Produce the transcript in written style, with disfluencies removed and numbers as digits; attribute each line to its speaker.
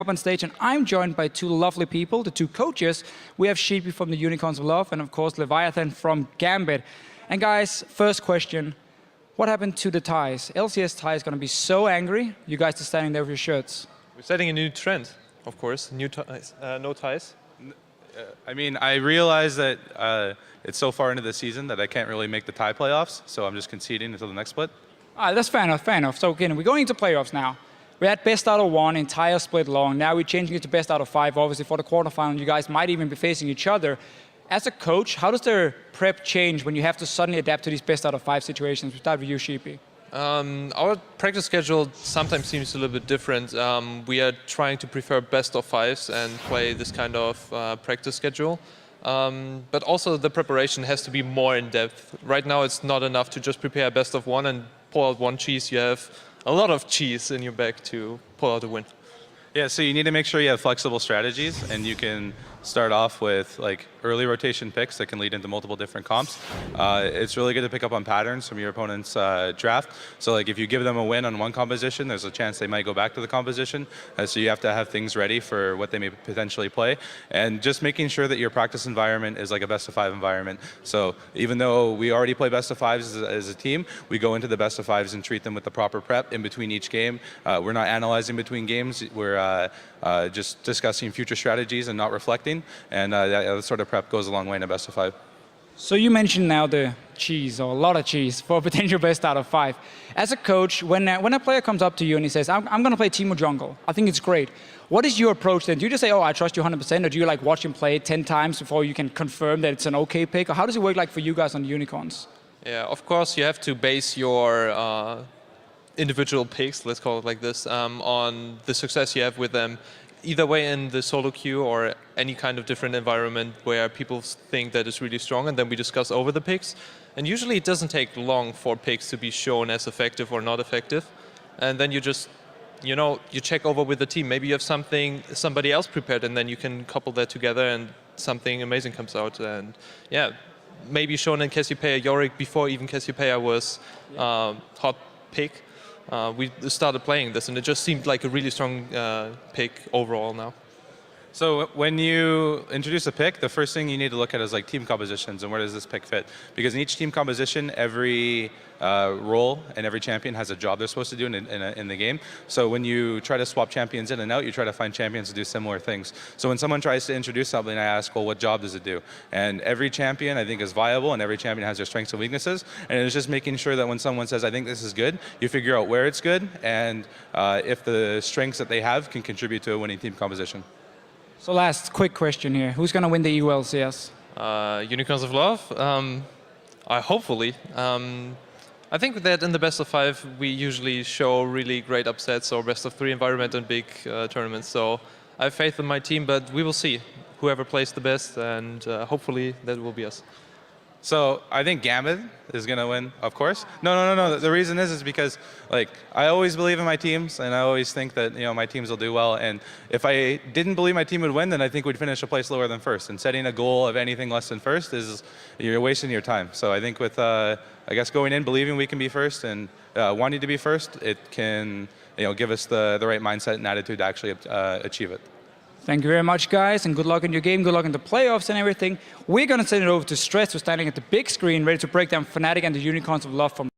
Speaker 1: Up on stage, and I'm joined by two lovely people, the two coaches. We have Sheepy from the Unicorns of Love and of course Leviathan from Gambit. And guys, first question, what happened to the ties? LCS tie is going to be so angry. You guys are standing there with your shirts.
Speaker 2: We're setting a new trend, of course, new ties, no ties.
Speaker 3: I mean, I realize that it's so far into the season that I can't really make the tie playoffs, so I'm just conceding until the next split.
Speaker 1: That's fair enough, fair enough. So again, we're going into playoffs now. We had best out of one, entire split long. Now we're changing it to best out of five. Obviously, for the quarterfinal, you guys might even be facing each other. As a coach, how does their prep change when you have to suddenly adapt to these best out of five situations? We start with you, Sheepy.
Speaker 2: Our practice schedule sometimes seems a little bit different. We are trying to prefer best of fives and play this kind of practice schedule. But also the preparation has to be more in depth. Right now it's not enough to just prepare best of one and pull out one cheese. You have a lot of cheese in your bag to pull out a win.
Speaker 3: Yeah, so you need to make sure you have flexible strategies, and you can start off with like early rotation picks that can lead into multiple different comps. It's really good to pick up on patterns from your opponent's draft. So like if you give them a win on one composition, there's a chance they might go back to the composition. So you have to have things ready for what they may potentially play. And just making sure that your practice environment is like a best of five environment. So even though we already play best of fives as a team, we go into the best of fives and treat them with the proper prep in between each game. We're not analyzing between games. We're just discussing future strategies and not reflecting. And that sort of prep goes a long way in a best of five.
Speaker 1: So you mentioned now the cheese, or a lot of cheese, for a potential best out of five. As a coach, when a player comes up to you and he says, I'm going to play Teemo Jungle, I think it's great. What is your approach then? Do you just say, oh, I trust you 100%, or do you like watch him play 10 times before you can confirm that it's an okay pick? Or how does it work like for you guys on the Unicorns?
Speaker 2: Yeah, of course you have to base your individual picks, let's call it like this, on the success you have with them. Either way in the solo queue or any kind of different environment where people think that it's really strong, and then we discuss over the picks. And usually it doesn't take long for picks to be shown as effective or not effective. And then you just, you check over with the team. Maybe you have somebody else prepared, and then you can couple that together and something amazing comes out. And yeah, maybe shown in Cassiopeia Yorick before even Cassiopeia was hot pick. We started playing this, and it just seemed like a really strong pick overall now.
Speaker 3: So when you introduce a pick, the first thing you need to look at is like team compositions and where does this pick fit? Because in each team composition, every role and every champion has a job they're supposed to do in the game. So when you try to swap champions in and out, you try to find champions to do similar things. So when someone tries to introduce something, I ask, well, what job does it do? And every champion, I think, is viable, and every champion has their strengths and weaknesses. And it's just making sure that when someone says, I think this is good, you figure out where it's good and if the strengths that they have can contribute to a winning team composition.
Speaker 1: So last quick question here. Who's going to win the EU LCS?
Speaker 2: Unicorns of Love? Hopefully. I think that in the best of five, we usually show really great upsets or best of three environment in big tournaments. So I have faith in my team, but we will see whoever plays the best, and hopefully that will be us.
Speaker 3: So I think Gambit is going to win, of course. No. The reason is because like I always believe in my teams, and I always think that my teams will do well. And if I didn't believe my team would win, then I think we'd finish a place lower than first. And setting a goal of anything less than first is you're wasting your time. So I think with I guess going in believing we can be first and wanting to be first, it can give us the right mindset and attitude to actually achieve it.
Speaker 1: Thank you very much, guys, and good luck in your game. Good luck in the playoffs and everything. We're going to send it over to Stress, who's standing at the big screen, ready to break down Fnatic and the Unicorns of Love from